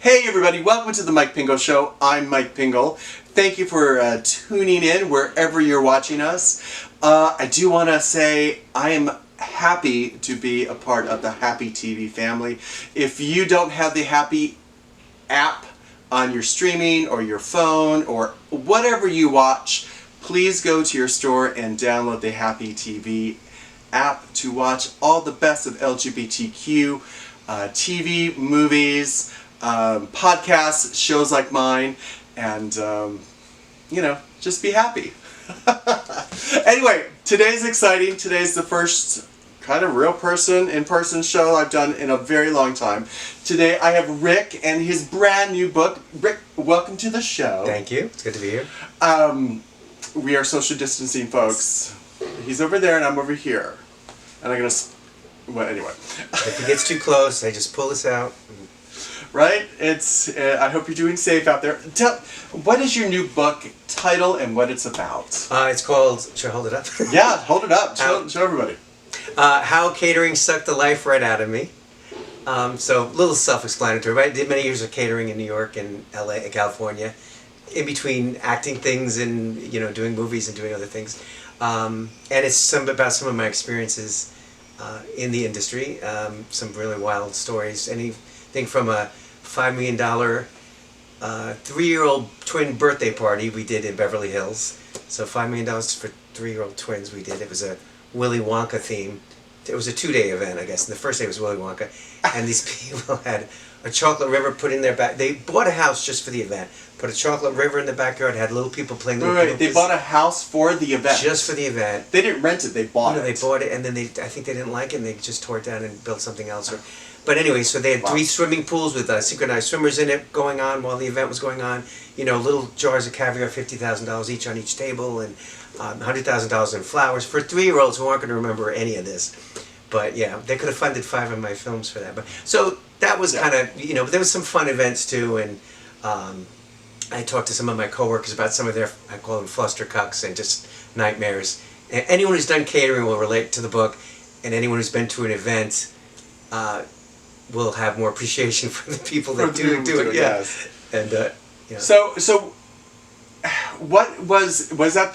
Hey everybody, welcome to the Mike Pingel Show. I'm Mike Pingel. Thank you for tuning in wherever you're watching us. I do want to say I am happy to be a part of the Happy TV family. If you don't have the Happy app on your streaming or your phone or whatever you watch, please go to your store and download the Happy TV app to watch all the best of LGBTQ TV, movies, podcasts, shows like mine, and just be happy. Anyway, today's exciting. Today's the first kind of real in-person show I've done in a very long time. Today I have Rick and his brand new book. Rick, welcome to the show. Thank you. It's good to be here. We are social distancing, folks. He's over there and I'm over here. And I'm going to... Well, anyway. If it gets too close, I just pull this out. Right? It's. I hope you're doing safe out there. What is your new book title and what it's about? It's called... Should I hold it up? Yeah, hold it up. Show everybody. How Catering Sucked the Life Right Out of Me. So, a little self-explanatory. I did many years of catering in New York and LA and California. In between acting things and, doing movies and doing other things. And it's about some of my experiences in the industry. Some really wild stories. Anything from a $5 million 3-year-old twin birthday party we did in Beverly Hills. So $5 million for 3-year-old twins we did. It was a Willy Wonka theme. It was a 2-day event, I guess. And the first day was Willy Wonka. And these people had a chocolate river put in their back. They bought a house just for the event. Put a chocolate river in the backyard. Had little people playing. Right, they bought a house for the event. Just for the event. They didn't rent it. They bought it. They bought it, and then I think they didn't like it, and they just tore it down and built something else. But anyway, so they had 3 swimming pools with synchronized swimmers in it going on while the event was going on. Little jars of caviar, $50,000 each on each table, and $100,000 in flowers for 3-year-olds who aren't going to remember any of this. But yeah, they could have funded 5 of my films for that. But so that was kind of there was some fun events too, and I talked to some of my coworkers about some of their, I call them flustercucks and just nightmares. And anyone who's done catering will relate to the book, and anyone who's been to an event will have more appreciation for the people that do it. Yeah. Yes. And So what was that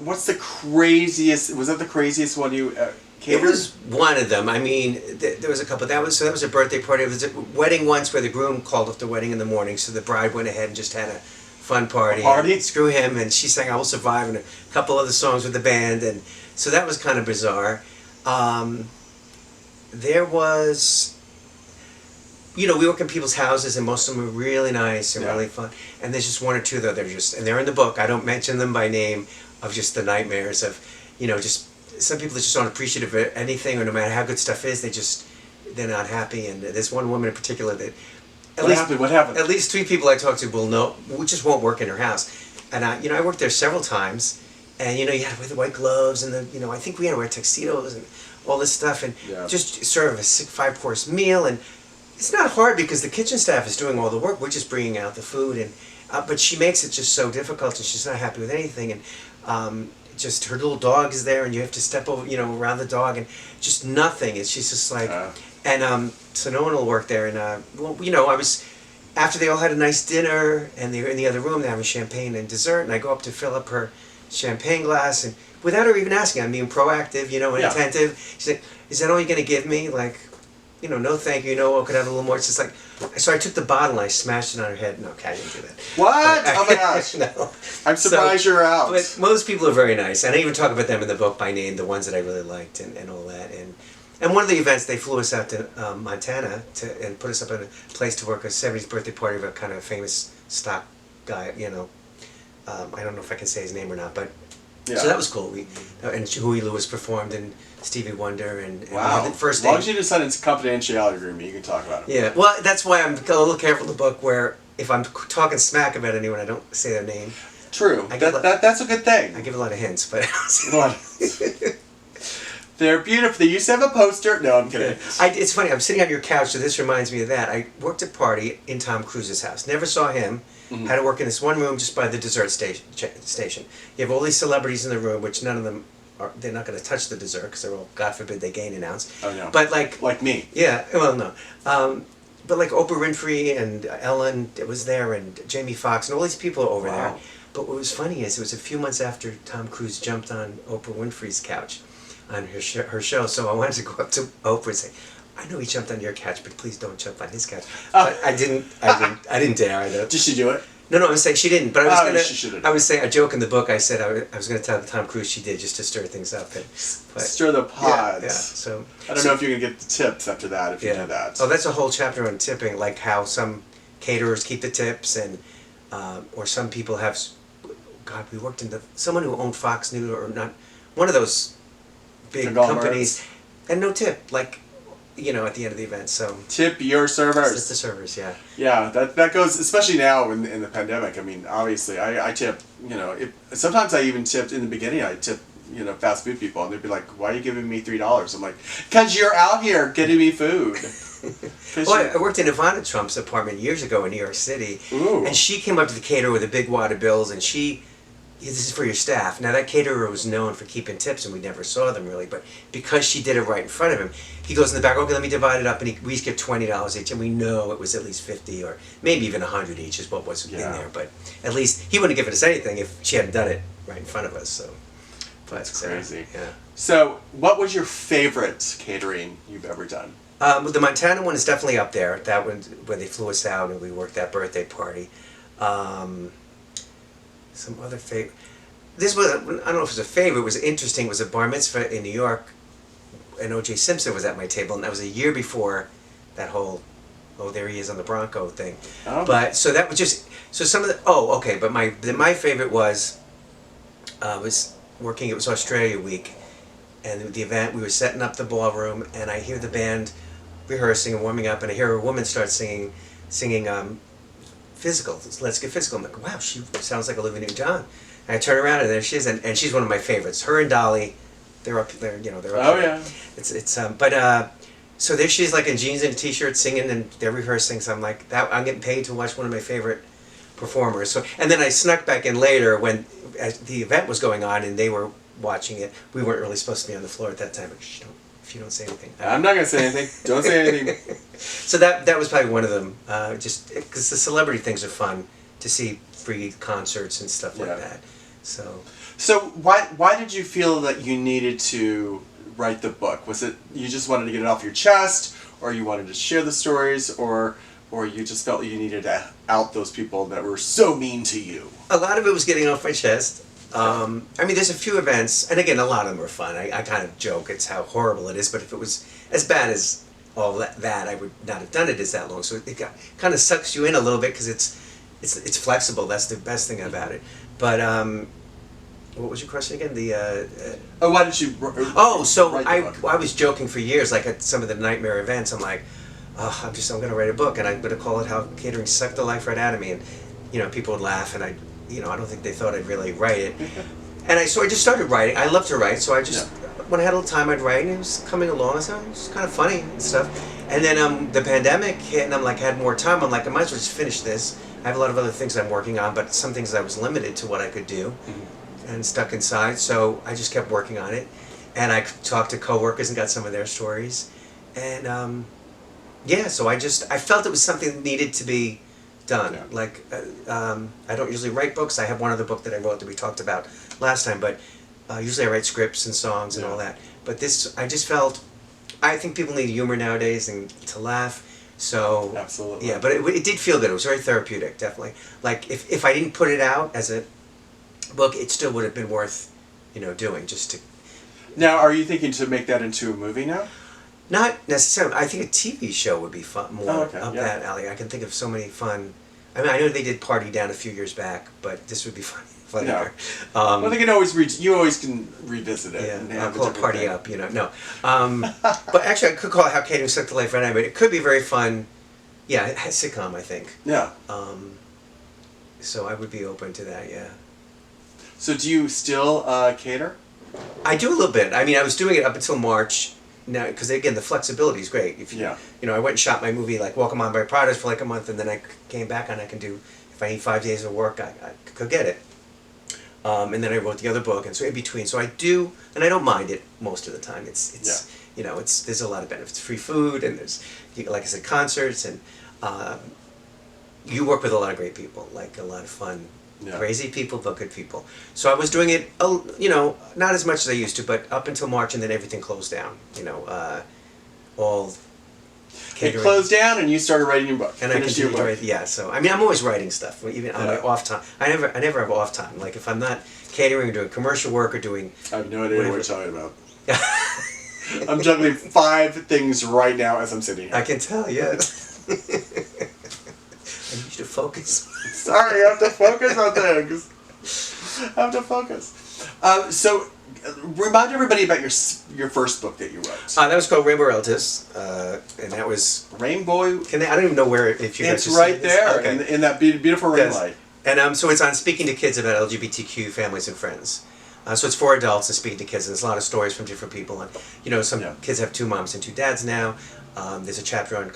what's the craziest? Was that the craziest one you catered? It was one of them. I mean, there was a couple. That was a birthday party. It was a wedding once where the groom called off the wedding in the morning, so the bride went ahead and just had a fun party. Party? Screw him, and she sang "I Will Survive" and a couple other songs with the band, and so that was kind of bizarre. There was. We work in people's houses, and most of them are really nice and really fun. And there's just 1 or 2 though. They're in the book. I don't mention them by name, of just the nightmares of, just some people that just aren't appreciative of anything, or no matter how good stuff is, they're not happy. And there's one woman in particular that What happened? At least 3 people I talked to will know, we just won't work in her house. And I worked there several times, and you had to wear the white gloves, and I think we had to wear tuxedos and all this stuff, and just serve a 5-course meal. And it's not hard because the kitchen staff is doing all the work. We're just bringing out the food, and but she makes it just so difficult, and she's not happy with anything. And just her little dog is there, and you have to step over, around the dog, and just nothing. And she's just like, so no one will work there. And I was after they all had a nice dinner, and they were in the other room, they're having champagne and dessert, and I go up to fill up her champagne glass, and without her even asking, I'm being proactive, and attentive. She's like, "Is that all you're gonna give me?" Like. No thank you, I could have a little more. It's just like, so I took the bottle and I smashed it on her head. No, okay, I didn't do that. What? Oh my gosh. No. I'm surprised you're out. But most people are very nice. And I even talk about them in the book by name, the ones that I really liked and all that. And one of the events, they flew us out to Montana and put us up in a place to work a 70th birthday party of a kind of famous stock guy, I don't know if I can say his name or not, but so that was cool. And Huey Lewis performed, and Stevie Wonder, and wow. The first day. As long as you decide it's a confidentiality agreement, you can talk about it. Yeah, well, that's why I'm a little careful in the book, where if I'm talking smack about anyone, I don't say their name. True. That's a good thing. I give a lot of hints, but they're beautiful. They used to have a poster. No, I'm kidding. It's funny. I'm sitting on your couch, so this reminds me of that. I worked a party in Tom Cruise's house. Never saw him. Mm-hmm. Had to work in this one room just by the dessert station. You have all these celebrities in the room, which none of them they're not going to touch the dessert because they're all, God forbid, they gain an ounce. Oh no. But like me. Yeah. Well, no. but like Oprah Winfrey and Ellen was there, and Jamie Foxx and all these people over Wow. there. But what was funny is it was a few months after Tom Cruise jumped on Oprah Winfrey's couch on her show. So I wanted to go up to Oprah and say, I know he jumped on your couch, but please don't jump on his couch. But I didn't dare. Did she do it? No, I'm saying she didn't. But I was saying a joke in the book. I said I was going to tell Tom Cruise she did just to stir things up. Stir the pot. Yeah. So I don't know if you can get the tips after that if you do that. Oh, that's a whole chapter on tipping, like how some caterers keep the tips, and or some people have. God, we worked someone who owned Fox News or not, one of those big companies, and no tip, like, you know, at the end of the event. So tip your servers. It's the servers, yeah. Yeah, that goes, especially now in the pandemic. I mean, obviously, I tip. You know, sometimes I even tipped in the beginning. I tip, you know, fast food people, and they'd be like, "Why are you giving me $3?" I'm like, "Cause you're out here getting me food." Well, I worked in Ivana Trump's apartment years ago in New York City, and she came up to the caterer with a big wad of bills, and this is for your staff. Now that caterer was known for keeping tips, and we never saw them really, but because she did it right in front of him, he goes in the back, okay, let me divide it up, and we each get $20 each, and we know it was at least 50 or maybe even 100 each is what was in there, but at least he wouldn't have given us anything if she hadn't done it right in front of us, so. But, that's crazy. Yeah. So, what was your favorite catering you've ever done? The Montana one is definitely up there. That one, where they flew us out and we worked that birthday party. Some other favorite. This was, I don't know if it was a favorite, it was interesting. It was a bar mitzvah in New York, and O.J. Simpson was at my table, and that was a year before that whole, oh, there he is on the Bronco thing. Oh. But, so that was just, so some of the, but my favorite was working, it was Australia Week, and the event, we were setting up the ballroom, and I hear the band rehearsing and warming up, and I hear a woman start singing Physical, Let's Get Physical. I'm like, wow, she sounds like Olivia Newton-John. And I turn around and there she is, and she's one of my favorites. Her and Dolly, they're up there. Oh yeah. So there she is, like in jeans and a t-shirt, singing, and they're rehearsing. So I'm like, I'm getting paid to watch one of my favorite performers. So, and then I snuck back in later when as the event was going on and they were watching it. We weren't really supposed to be on the floor at that time. But if you don't say anything. I'm not gonna say anything. Don't say anything. So that was probably one of them. Just because the celebrity things are fun to see, free concerts and stuff like that. So why did you feel that you needed to write the book? Was it you just wanted to get it off your chest, or you wanted to share the stories, or you just felt you needed to out those people that were so mean to you? A lot of it was getting off my chest. I mean, there's a few events, and again, a lot of them are fun. I kind of joke it's how horrible it is, but if it was as bad as all that, I would not have done it as that long. So it kind of sucks you in a little bit because it's flexible. That's the best thing about it. But what was your question again? Why did you? I was joking for years, like at some of the nightmare events. I'm like, I'm going to write a book, and I'm going to call it "How Catering Sucked the Life Right Out of Me," and people would laugh, and I don't think they thought I'd really write it. And I just started writing. I love to write, so I just when I had a little time, I'd write, and it was coming along. I thought it was kind of funny and stuff. And then the pandemic hit, and I'm like, had more time. I'm like, I might as well just finish this. I have a lot of other things I'm working on, but some things I was limited to what I could do, and stuck inside. So I just kept working on it, and I talked to coworkers and got some of their stories, and so I felt it was something that needed to be done. Yeah. Like I don't usually write books. I have one other book that I wrote that we talked about last time, but usually I write scripts and songs and all that. But this, I just felt, I think people need humor nowadays and to laugh. So absolutely. Yeah, but it did feel good. It was very therapeutic, definitely. Like if I didn't put it out as a book, it still would have been worth, doing just to. Now, are you thinking to make that into a movie now? Not necessarily. I think a TV show would be fun, more up that alley. I can think of so many fun. I mean, I know they did Party Down a few years back, but this would be fun. Yeah. Well, they can always you always can revisit it. Yeah, and I'll call it Party Up. No. But actually, I could call it How Catering Sucked the Life Right Out of Me. It could be very fun. Yeah, a sitcom, I think. Yeah. So I would be open to that. Yeah. So do you still cater? I do a little bit. I mean, I was doing it up until March. Now, because again, the flexibility is great. I went and shot my movie like Welcome On by Prada's for like a month, and then I came back and I can do, if I need 5 days of work, I could get it. And then I wrote the other book, and so in between. So I do, and I don't mind it most of the time. It's you know, there's a lot of benefits. Free food, and there's, like I said, concerts, and you work with a lot of great people, like a lot of fun, crazy people, but good people. So I was doing it, you know, not as much as I used to, but up until March, and then everything closed down. You know, all catering. It closed down, and you started writing your book. And I continued to write. Yeah, so I mean, I'm always writing stuff, even on my off time. I never have off time. Like if I'm not catering or doing commercial work or doing. I have no idea what you're talking about. I'm juggling 5 things right now as I'm sitting here. I can tell, yes. I need you to focus. Sorry, I have to focus on things. I have to focus. So, remind everybody about your first book that you wrote. That was called Rainbow Relatives, and that was Rainbow. I don't even know where. If you it's right there in that beautiful ring light. And so it's on speaking to kids about LGBTQ families and friends. So it's for adults and speaking to kids. And there's a lot of stories from different people. And you know, some kids have 2 moms and 2 dads now. There's a chapter on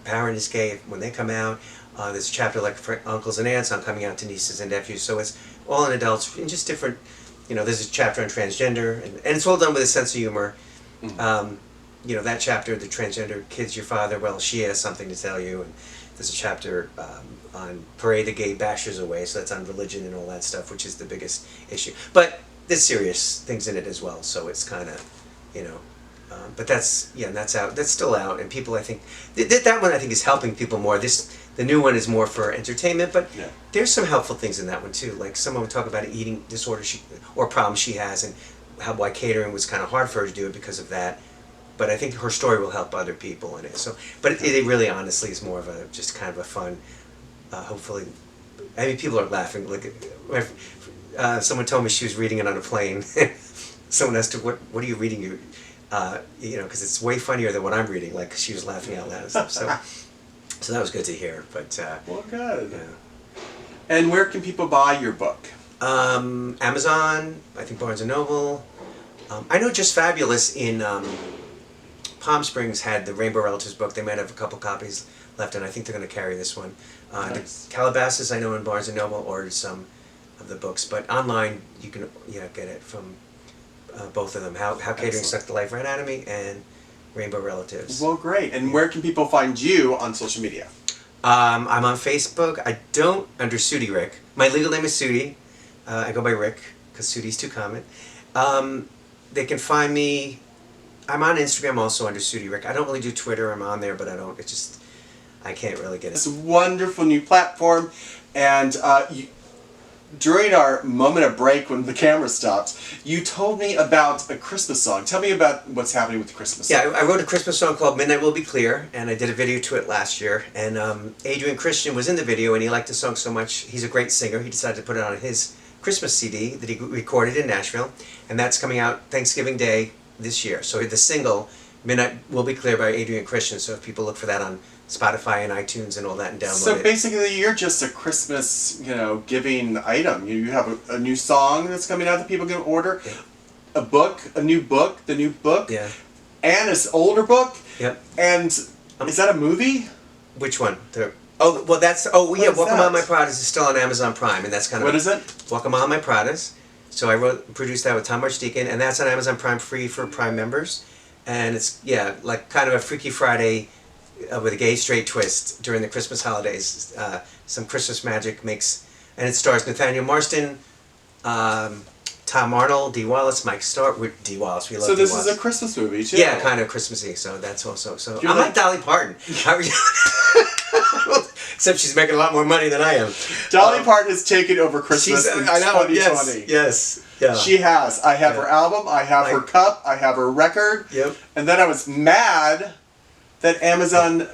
parent is gay when they come out. There's a chapter like for uncles and aunts on coming out to nieces and nephews. So it's all in adults and just different. You know, there's a chapter on transgender, and it's all done with a sense of humor. You know, that chapter, the transgender kid's your father. Well, she has something to tell you. And there's a chapter on Parade the Gay Bashers Away. So that's on religion and all that stuff, which is the biggest issue. But there's serious things in it as well. So it's kind of, you know. But that's out. That's still out, and people, I think that one I think is helping people more. The new one is more for entertainment, but there's some helpful things in that one too. Like someone would talk about an eating disorder or problem she has, and why catering was kind of hard for her to do it because of that. But I think her story will help other people in it. So, but it really, honestly, is more of a just kind of a fun. Hopefully, I mean, people are laughing. Like, someone told me she was reading it on a plane. Someone asked her, "What are you reading?" You know, because it's way funnier than what I'm reading. Like she was laughing out loud and stuff. So that was good to hear. But well, good. Yeah. And where can people buy your book? Amazon. I think Barnes and Noble. I know Just Fabulous in Palm Springs had the Rainbow Relatives book. They might have a couple copies left, and I think they're going to carry this one. Nice. Calabasas, I know in Barnes and Noble ordered some of the books, but online you can get it from. Both of them, How Catering Sucked the Life Right Out of Me and Rainbow Relatives. Well, great. And where can people find you on social media? I'm on Facebook. I don't under Sudi Rick. My legal name is Sudi. I go by Rick because Sudi's too common. They can find me. I'm on Instagram also under Sudi Rick. I don't really do Twitter. I'm on there, but I don't. It's just I can't really get it. It's a wonderful new platform, and during our moment of break when the camera stopped, you told me about a Christmas song. Tell me about what's happening with the Christmas song. Yeah, I wrote a Christmas song called Midnight Will Be Clear, and I did a video to it last year. And Adrian Christian was in the video, and he liked the song so much. He's a great singer. He decided to put it on his Christmas CD that he recorded in Nashville, and that's coming out Thanksgiving Day this year. So the single, Midnight Will Be Clear by Adrian Christian, so if people look for that on Spotify and iTunes and all that and download it. So basically you're just a Christmas, giving item. You have a new song that's coming out that people can order, a book, a new book, the new book, and an older book. Yep. And is that a movie? Which one? Walk Among My Pradas is still on Amazon Prime, and that's kind of... What is it? Walk Among My Pradas. So I produced that with Tom Archdeacon, and that's on Amazon Prime free for Prime members. And it's, like kind of a Freaky Friday with a gay straight twist during the Christmas holidays. Some Christmas magic makes, and it stars Nathaniel Marston, Tom Arnold, Dee Wallace, Mike Starr. Dee Wallace, we love Dee Wallace. So this is a Christmas movie too. Yeah, kind of Christmassy. So that's also I'm like Dolly Parton. How are you? Except she's making a lot more money than I am. Dolly Parton has taken over Christmas in 2020. Yes. Yeah. She has. I have her album. I have her cup. I have her record. Yep. And then I was mad that Amazon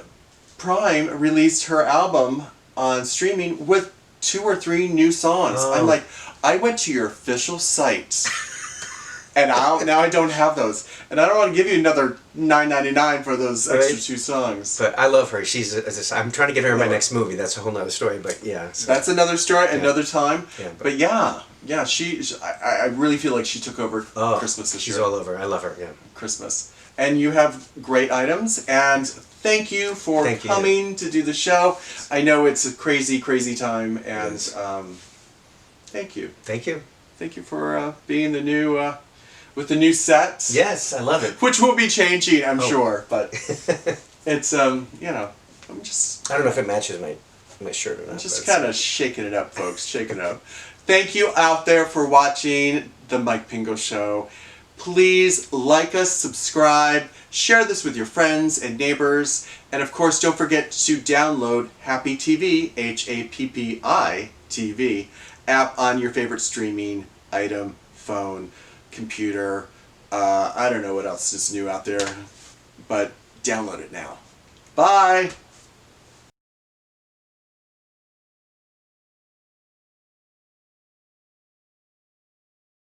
Prime released her album on streaming with 2 or 3 new songs. Oh. I'm like, I went to your official site, and now I don't have those, and I don't want to give you another $9.99 for those extra 2 songs. But I love her. I'm trying to get her in my next movie. That's a whole nother story. But yeah, so. That's another story, another time. Yeah, but yeah. I really feel like she took over Christmas this year. She's all over. I love her. Yeah, Christmas. And you have great items, and thank you for coming to do the show. I know it's a crazy, crazy time, and thank you. Thank you. Thank you for being the new with the new set. Yes, I love it. Which will be changing, I'm sure, but it's I'm just. I don't know if it matches my shirt or not. I'm just kind of shaking it up, folks. Shaking it up. Thank you out there for watching the Mike Pingel Show. Please like us, subscribe, share this with your friends and neighbors, and of course, don't forget to download Happy TV, HAPPI TV app on your favorite streaming item, phone, computer. I don't know what else is new out there, but download it now. Bye.